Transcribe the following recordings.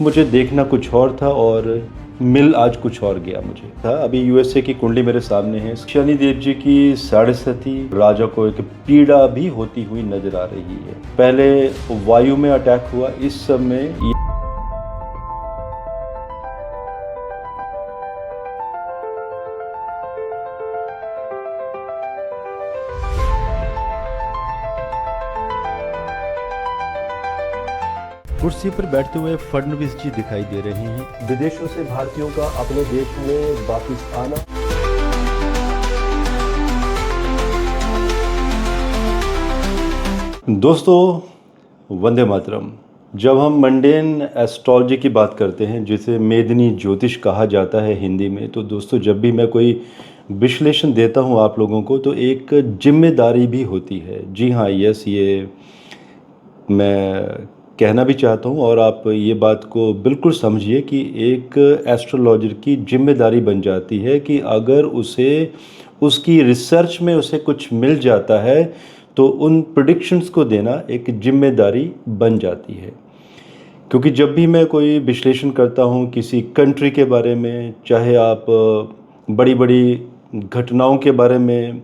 मुझे देखना कुछ और था और मिल आज कुछ और गया मुझे था। अभी यूएसए की कुंडली मेरे सामने है। शनिदेव जी की 7.5 राजा को एक पीड़ा भी होती हुई नजर आ रही है। पहले वायु में अटैक हुआ, इस समय कुर्सी पर बैठते हुए फडणवीस जी दिखाई दे रहे हैं। विदेशों से भारतीयों का अपने देश में वापस आना। दोस्तों, वंदे मातरम। जब हम मंडेन एस्ट्रोलॉजी की बात करते हैं, जिसे मेदिनी ज्योतिष कहा जाता है हिंदी में, तो दोस्तों जब भी मैं कोई विश्लेषण देता हूं आप लोगों को, तो एक जिम्मेदारी भी होती है। जी हाँ, यस, ये मैं कहना भी चाहता हूँ और आप ये बात को बिल्कुल समझिए कि एक एस्ट्रोलॉजर की जिम्मेदारी बन जाती है कि अगर उसे उसकी रिसर्च में उसे कुछ मिल जाता है तो उन प्रेडिक्शंस को देना एक जिम्मेदारी बन जाती है। क्योंकि जब भी मैं कोई विश्लेषण करता हूँ किसी कंट्री के बारे में, चाहे आप बड़ी बड़ी घटनाओं के बारे में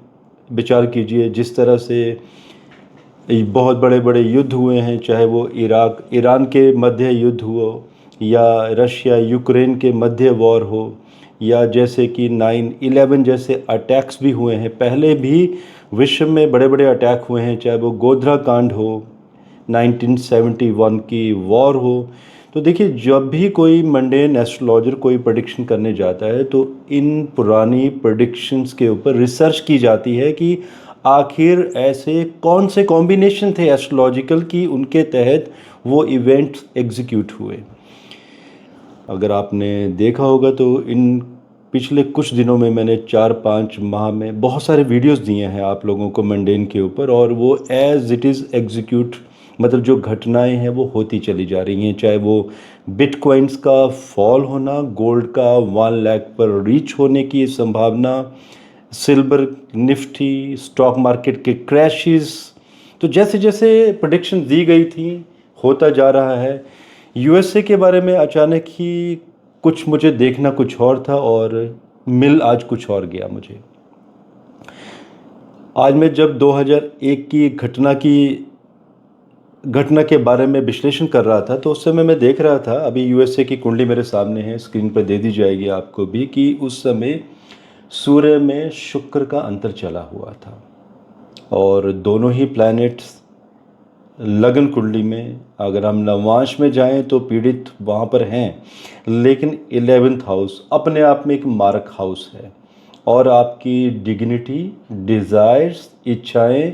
विचार कीजिए, जिस तरह से बहुत बड़े बड़े युद्ध हुए हैं, चाहे वो इराक ईरान के मध्य युद्ध हो, या रशिया यूक्रेन के मध्य वॉर हो, या जैसे कि 9/11 जैसे अटैक्स भी हुए हैं। पहले भी विश्व में बड़े बड़े अटैक हुए हैं, चाहे वो गोधरा कांड हो, 1971 की वॉर हो। तो देखिए, जब भी कोई मंडेन एस्ट्रोलॉजर कोई प्रेडिक्शन करने जाता है तो इन पुरानी प्रेडिक्शंस के ऊपर रिसर्च की जाती है कि आखिर ऐसे कौन से कॉम्बिनेशन थे एस्ट्रोलॉजिकल की उनके तहत वो इवेंट्स एग्जीक्यूट हुए। अगर आपने देखा होगा तो इन पिछले कुछ दिनों में मैंने 4-5 माह में बहुत सारे वीडियोस दिए हैं आप लोगों को मंडेन के ऊपर, और वो एज इट इज़ एग्जीक्यूट, मतलब जो घटनाएं हैं वो होती चली जा रही हैं। चाहे वो बिटकॉइंस का फॉल होना, गोल्ड का 1 लाख पर रीच होने की संभावना, सिल्वर, निफ्टी, स्टॉक मार्केट के क्रैशेस, तो जैसे जैसे प्रेडिक्शन दी गई थी होता जा रहा है। यूएसए के बारे में अचानक ही कुछ मुझे देखना कुछ और था और मिल आज कुछ और गया मुझे। आज मैं जब 2001 की घटना के बारे में विश्लेषण कर रहा था, तो उस समय मैं देख रहा था, अभी यूएसए की कुंडली मेरे सामने है, स्क्रीन पर दे दी जाएगी आपको भी, कि उस समय सूर्य में शुक्र का अंतर चला हुआ था और दोनों ही प्लैनेट्स लगन कुंडली में, अगर हम नवांश में जाएं तो पीड़ित वहाँ पर हैं, लेकिन 11th हाउस अपने आप में एक मारक हाउस है और आपकी डिग्निटी, डिज़ायर्स, इच्छाएं,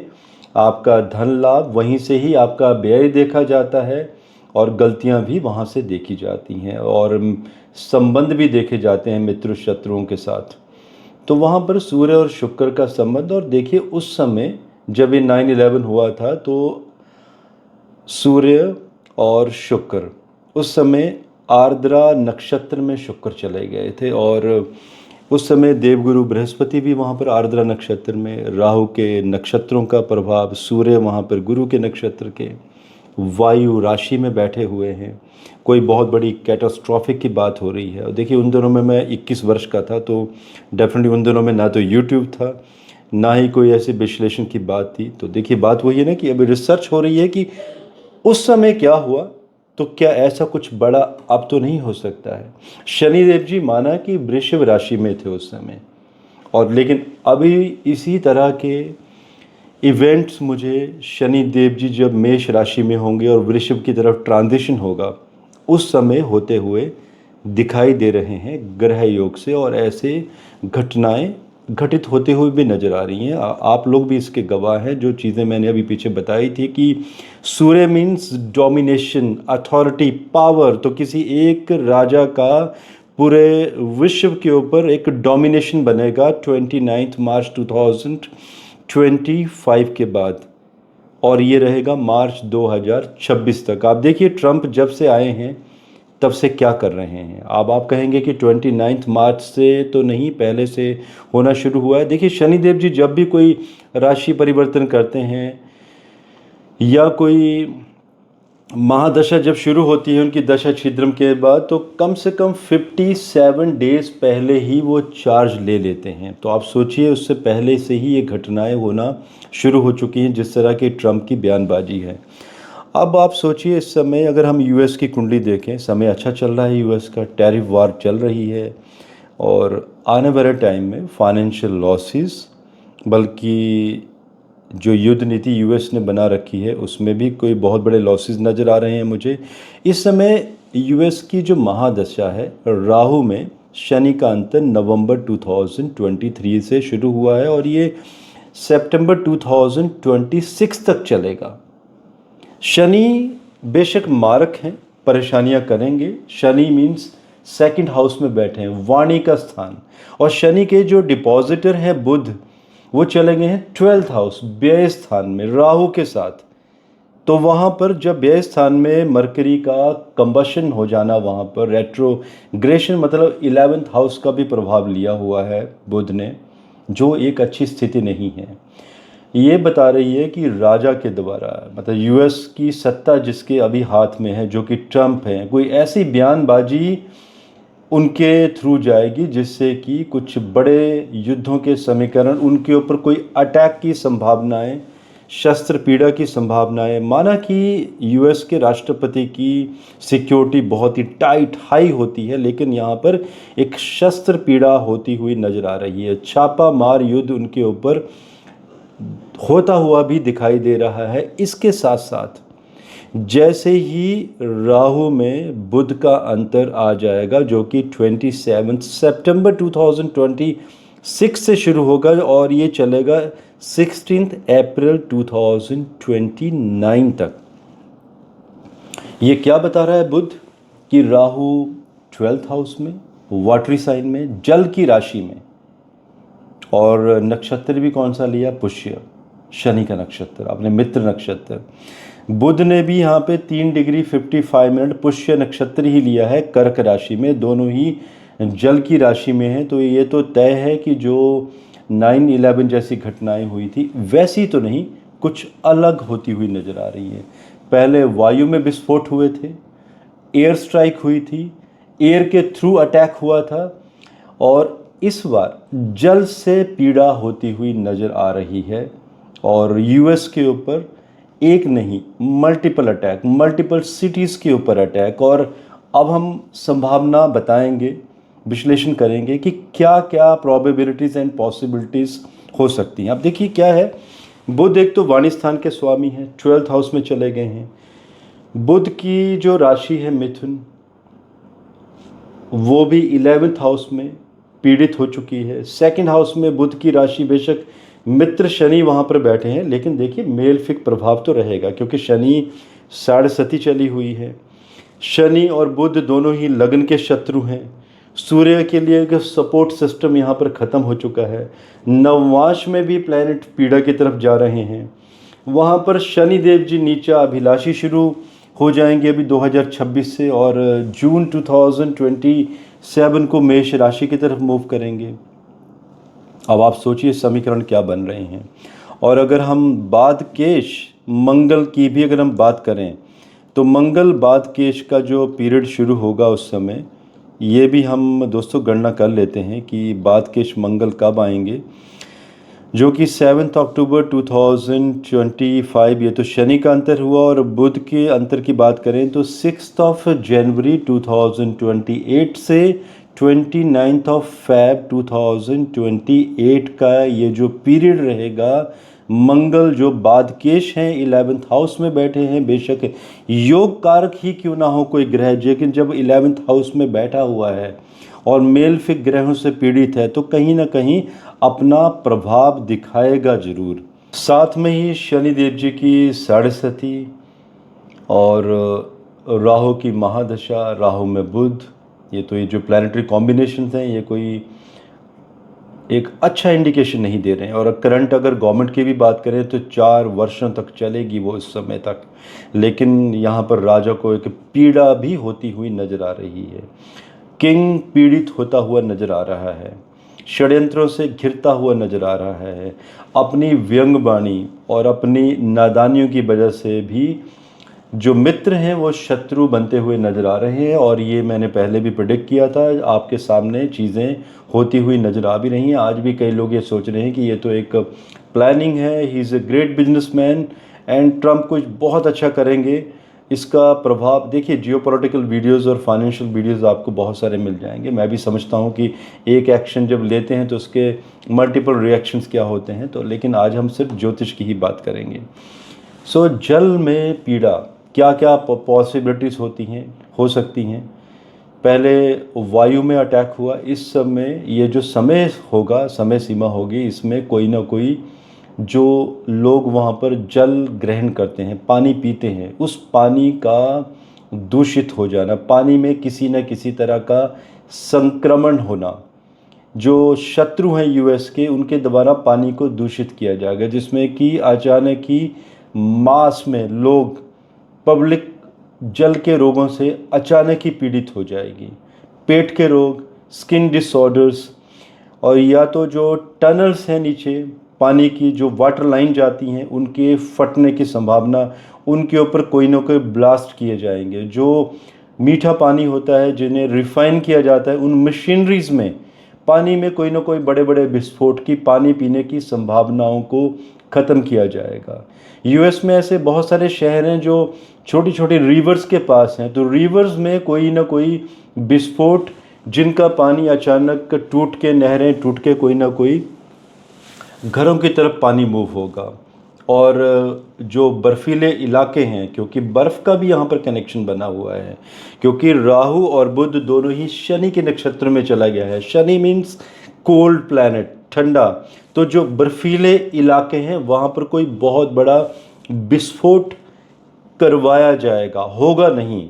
आपका धन लाभ, वहीं से ही आपका व्यय देखा जाता है और गलतियां भी वहाँ से देखी जाती हैं और संबंध भी देखे जाते हैं मित्र शत्रुओं के साथ। तो वहाँ पर सूर्य और शुक्र का संबंध, और देखिए उस समय जब ये 9/11 हुआ था तो सूर्य और शुक्र उस समय आर्द्रा नक्षत्र में शुक्र चले गए थे, और उस समय देवगुरु बृहस्पति भी वहाँ पर आर्द्रा नक्षत्र में, राहु के नक्षत्रों का प्रभाव, सूर्य वहाँ पर गुरु के नक्षत्र के वायु राशि में बैठे हुए हैं। कोई बहुत बड़ी कैटास्ट्रॉफिक की बात हो रही है। और देखिए, उन दिनों में मैं 21 वर्ष का था, तो डेफिनेटली उन दिनों में ना तो यूट्यूब था, ना ही कोई ऐसी विश्लेषण की बात थी। तो देखिए, बात वही है ना कि अभी रिसर्च हो रही है कि उस समय क्या हुआ, तो क्या ऐसा कुछ बड़ा अब तो नहीं हो सकता है। शनिदेव जी माना कि वृषभ राशि में थे उस समय, और लेकिन अभी इसी तरह के इवेंट्स मुझे शनिदेव जी जब मेष राशि में होंगे और वृषभ की तरफ ट्रांजिशन होगा, उस समय होते हुए दिखाई दे रहे हैं ग्रह योग से, और ऐसे घटनाएं घटित होते हुए भी नज़र आ रही हैं। आप लोग भी इसके गवाह हैं। जो चीज़ें मैंने अभी पीछे बताई थी कि सूर्य मीन्स डोमिनेशन, अथॉरिटी, पावर, तो किसी एक राजा का पूरे विश्व के ऊपर एक डोमिनेशन बनेगा 29 मार्च 2025 के बाद, और ये रहेगा मार्च 2026 तक। आप देखिए, ट्रंप जब से आए हैं तब से क्या कर रहे हैं। अब आप कहेंगे कि 29 मार्च से तो नहीं, पहले से होना शुरू हुआ है। देखिए, शनिदेव जी जब भी कोई राशि परिवर्तन करते हैं या कोई महादशा जब शुरू होती है उनकी दशा छिद्रम के बाद, तो कम से कम 57 डेज पहले ही वो चार्ज ले लेते हैं। तो आप सोचिए, उससे पहले से ही ये घटनाएं होना शुरू हो चुकी हैं, जिस तरह की ट्रंप की बयानबाजी है। अब आप सोचिए, इस समय अगर हम यूएस की कुंडली देखें, समय अच्छा चल रहा है, यूएस का टैरिफ वार चल रही है, और आने वाले टाइम में फाइनेंशियल लॉसेस, बल्कि जो युद्ध नीति यूएस ने बना रखी है उसमें भी कोई बहुत बड़े लॉसेस नज़र आ रहे हैं मुझे। इस समय यूएस की जो महादशा है, राहु में शनि का अंतर नवंबर 2023 से शुरू हुआ है और ये सितंबर 2026 तक चलेगा। शनि बेशक मारक हैं, परेशानियां करेंगे। शनि मीन्स सेकंड हाउस में बैठे हैं, वाणी का स्थान, और शनि के जो डिपॉजिटर हैं बुध, वो चले गए हैं 12th हाउस, व्यय स्थान में राहु के साथ। तो वहाँ पर जब व्यय स्थान में मरकरी का कंबशन हो जाना, वहाँ पर रेट्रोग्रेशन मतलब 11th हाउस का भी प्रभाव लिया हुआ है बुध ने, जो एक अच्छी स्थिति नहीं है। ये बता रही है कि राजा के द्वारा, मतलब यूएस की सत्ता जिसके अभी हाथ में है, जो कि ट्रंप हैं, कोई ऐसी बयानबाजी उनके थ्रू जाएगी जिससे कि कुछ बड़े युद्धों के समीकरण, उनके ऊपर कोई अटैक की संभावनाएं, शस्त्र पीड़ा की संभावनाएं। माना कि यूएस के राष्ट्रपति की सिक्योरिटी बहुत ही टाइट हाई होती है, लेकिन यहाँ पर एक शस्त्र पीड़ा होती हुई नज़र आ रही है। छापा मार युद्ध उनके ऊपर होता हुआ भी दिखाई दे रहा है। इसके साथ साथ जैसे ही राहु में बुध का अंतर आ जाएगा, जो कि 27 सितंबर 2026 से शुरू होगा और ये चलेगा 16 अप्रैल 2029 तक। ये क्या बता रहा है बुध? कि राहु 12th हाउस में, वाटरी साइन में, जल की राशि में, और नक्षत्र भी कौन सा लिया? पुष्य, शनि का नक्षत्र, अपने मित्र नक्षत्र। बुध ने भी यहाँ पे 3 डिग्री 55 मिनट पुष्य नक्षत्र ही लिया है, कर्क राशि में, दोनों ही जल की राशि में है। तो ये तो तय है कि जो 9/11 जैसी घटनाएं हुई थी वैसी तो नहीं, कुछ अलग होती हुई नज़र आ रही है। पहले वायु में विस्फोट हुए थे, एयर स्ट्राइक हुई थी, एयर के थ्रू अटैक हुआ था, और इस बार जल से पीड़ा होती हुई नज़र आ रही है। और यूएस के ऊपर एक नहीं, मल्टीपल अटैक, मल्टीपल सिटीज़ के ऊपर अटैक। और अब हम संभावना बताएंगे, विश्लेषण करेंगे कि क्या क्या प्रोबेबिलिटीज़ एंड पॉसिबिलिटीज़ हो सकती हैं। अब देखिए क्या है, बुध एक तो वाणी स्थान के स्वामी हैं, 12th हाउस में चले गए हैं। बुध की जो राशि है मिथुन, वो भी 11th हाउस में पीड़ित हो चुकी है। सेकंड हाउस में बुध की राशि, बेशक मित्र शनि वहाँ पर बैठे हैं, लेकिन देखिए मेलफिक प्रभाव तो रहेगा, क्योंकि शनि साढ़े सती चली हुई है। शनि और बुध दोनों ही लग्न के शत्रु हैं। सूर्य के लिए एक सपोर्ट सिस्टम यहाँ पर ख़त्म हो चुका है। नवमांश में भी प्लैनेट पीड़ा की तरफ जा रहे हैं। वहाँ पर शनि देव जी नीचा अभिलाषी शुरू हो जाएंगे अभी 2026 से, और जून 2027 को मेष राशि की तरफ मूव करेंगे। अब आप सोचिए समीकरण क्या बन रहे हैं। और अगर हम बादकेश मंगल की भी अगर हम बात करें, तो मंगल बादकेश का जो पीरियड शुरू होगा उस समय, ये भी हम दोस्तों गणना कर लेते हैं कि बादकेश मंगल कब आएंगे, जो कि 7 अक्टूबर 2025। ये तो शनि का अंतर हुआ। और बुध के अंतर की बात करें तो 6 जनवरी 2028 से 29 फेब 2028 का ये जो पीरियड रहेगा। मंगल जो बादकेश हैं 11th हाउस में बैठे हैं, बेशक योग कारक ही क्यों ना हो कोई ग्रह, लेकिन जब 11th हाउस में बैठा हुआ है और मेलफिक ग्रहों से पीड़ित है, तो कहीं ना कहीं अपना प्रभाव दिखाएगा जरूर। साथ में ही शनि देव जी की साढ़े सती और राहु की महादशा, राहु में बुध, ये तो ये जो प्लानिटरी कॉम्बिनेशंस हैं ये कोई एक अच्छा इंडिकेशन नहीं दे रहे हैं। और करंट अगर गवर्नमेंट की भी बात करें तो 4 वर्षों तक चलेगी वो इस समय तक, लेकिन यहाँ पर राजा को एक पीड़ा भी होती हुई नज़र आ रही है। किंग पीड़ित होता हुआ नज़र आ रहा है, षड्यंत्रों से घिरता हुआ नज़र आ रहा है। अपनी व्यंग वाणी और अपनी नादानियों की वजह से भी जो मित्र हैं वो शत्रु बनते हुए नज़र आ रहे हैं, और ये मैंने पहले भी प्रेडिक्ट किया था। आपके सामने चीज़ें होती हुई नज़र आ भी रही हैं। आज भी कई लोग ये सोच रहे हैं कि ये तो एक प्लानिंग है, he is a great businessman and Trump कुछ बहुत अच्छा करेंगे। इसका प्रभाव देखिए, जियोपॉलिटिकल वीडियोस और फाइनेंशियल वीडियोस आपको बहुत सारे मिल जाएंगे। मैं भी समझता हूँ कि एक एक्शन जब लेते हैं तो उसके मल्टीपल रिएक्शंस क्या होते हैं, तो लेकिन आज हम सिर्फ ज्योतिष की ही बात करेंगे। सो जल में पीड़ा, क्या क्या पॉसिबिलिटीज़ होती हैं, हो सकती हैं। पहले वायु में अटैक हुआ, इस समय ये जो समय होगा, समय सीमा होगी, इसमें कोई ना कोई जो लोग वहाँ पर जल ग्रहण करते हैं, पानी पीते हैं, उस पानी का दूषित हो जाना, पानी में किसी न किसी तरह का संक्रमण होना, जो शत्रु हैं यूएस के, उनके द्वारा पानी को दूषित किया जाएगा, जिसमें कि अचानक ही मास में लोग, पब्लिक जल के रोगों से अचानक ही पीड़ित हो जाएगी। पेट के रोग, स्किन डिसऑर्डर्स, और या तो जो टनल्स हैं नीचे पानी की, जो वाटर लाइन जाती हैं, उनके फटने की संभावना, उनके ऊपर कोई ना कोई ब्लास्ट किए जाएंगे। जो मीठा पानी होता है, जिन्हें रिफ़ाइन किया जाता है, उन मशीनरीज़ में पानी में कोई ना कोई बड़े बड़े विस्फोट की, पानी पीने की संभावनाओं को ख़त्म किया जाएगा। यूएस में ऐसे बहुत सारे शहर हैं जो छोटी छोटी रिवर्स के पास हैं, तो रिवर्स में कोई ना कोई विस्फोट, जिनका पानी अचानक टूट के, नहरें टूट के कोई ना कोई घरों की तरफ पानी मूव होगा। और जो बर्फीले इलाके हैं, क्योंकि बर्फ़ का भी यहाँ पर कनेक्शन बना हुआ है, क्योंकि राहु और बुध दोनों ही शनि के नक्षत्र में चला गया है। शनि मीन्स कोल्ड प्लैनेट, ठंडा। तो जो बर्फीले इलाके हैं वहाँ पर कोई बहुत बड़ा विस्फोट करवाया जाएगा, होगा नहीं।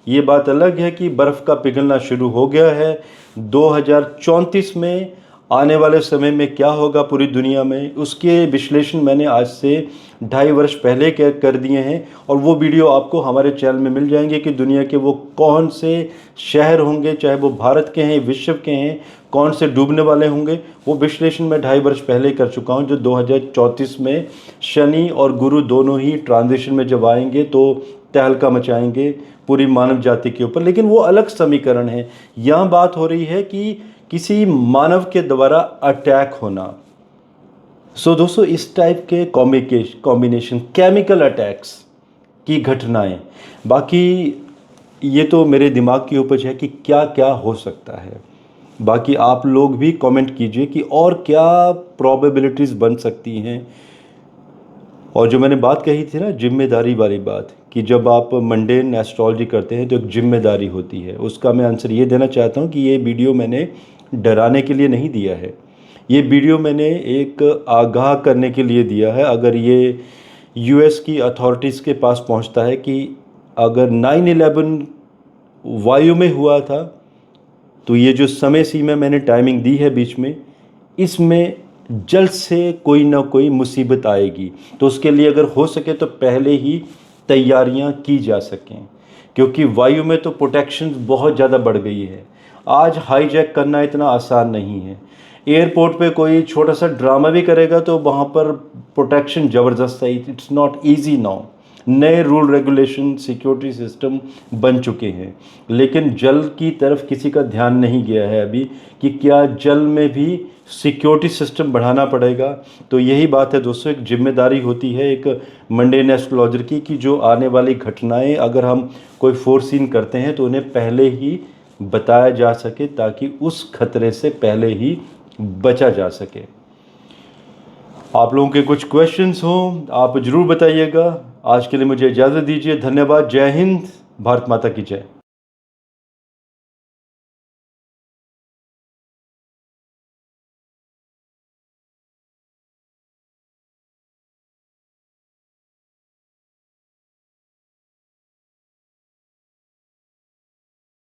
ये बात अलग है कि बर्फ़ का पिघलना शुरू हो गया है। 2034 में आने वाले समय में क्या होगा पूरी दुनिया में, उसके विश्लेषण मैंने आज से 2.5 वर्ष पहले कर दिए हैं, और वो वीडियो आपको हमारे चैनल में मिल जाएंगे कि दुनिया के वो कौन से शहर होंगे, चाहे वो भारत के हैं, विश्व के हैं, कौन से डूबने वाले होंगे। वो विश्लेषण मैं 2.5 वर्ष पहले कर चुका हूँ। जो 2034 में शनि और गुरु दोनों ही ट्रांजिशन में जब आएंगे तो तहलका मचाएंगे पूरी मानव जाति के ऊपर। लेकिन वो अलग समीकरण है। यहाँ बात हो रही है कि किसी मानव के द्वारा अटैक होना। सो दोस्तों, इस टाइप के कॉम्बिनेशन, केमिकल अटैक्स की घटनाएं, बाकी ये तो मेरे दिमाग की उपज है कि क्या क्या हो सकता है। बाकी आप लोग भी कमेंट कीजिए कि और क्या प्रोबेबिलिटीज़ बन सकती हैं। और जो मैंने बात कही थी ना, जिम्मेदारी वाली बात, कि जब आप मंडेन एस्ट्रोलॉजी करते हैं तो एक जिम्मेदारी होती है, उसका मैं आंसर ये देना चाहता हूँ कि ये वीडियो मैंने डराने के लिए नहीं दिया है। ये वीडियो मैंने एक आगाह करने के लिए दिया है। अगर ये यूएस की अथॉरिटीज़ के पास पहुंचता है कि अगर 9/11 वायु में हुआ था, तो ये जो समय सीमा मैंने टाइमिंग दी है बीच में, इसमें जल्द से कोई ना कोई मुसीबत आएगी। तो उसके लिए अगर हो सके तो पहले ही तैयारियां की जा सकें, क्योंकि वायु में तो प्रोटेक्शन बहुत ज़्यादा बढ़ गई है। आज हाईजैक करना इतना आसान नहीं है। एयरपोर्ट पे कोई छोटा सा ड्रामा भी करेगा तो वहाँ पर प्रोटेक्शन ज़बरदस्त है। It's not easy now. नए रूल रेगुलेशन, सिक्योरिटी सिस्टम बन चुके हैं, लेकिन जल की तरफ किसी का ध्यान नहीं गया है अभी कि क्या जल में भी सिक्योरिटी सिस्टम बढ़ाना पड़ेगा। तो यही बात है दोस्तों, एक जिम्मेदारी होती है एक मंडेन एस्ट्रोलॉजर की, कि जो आने वाली घटनाएं अगर हम कोई फोरसीन करते हैं तो उन्हें पहले ही बताया जा सके, ताकि उस खतरे से पहले ही बचा जा सके। आप लोगों के कुछ क्वेश्चंस हों आप ज़रूर बताइएगा। आज के लिए मुझे इजाज़त दीजिए। धन्यवाद। जय हिंद। भारत माता की जय।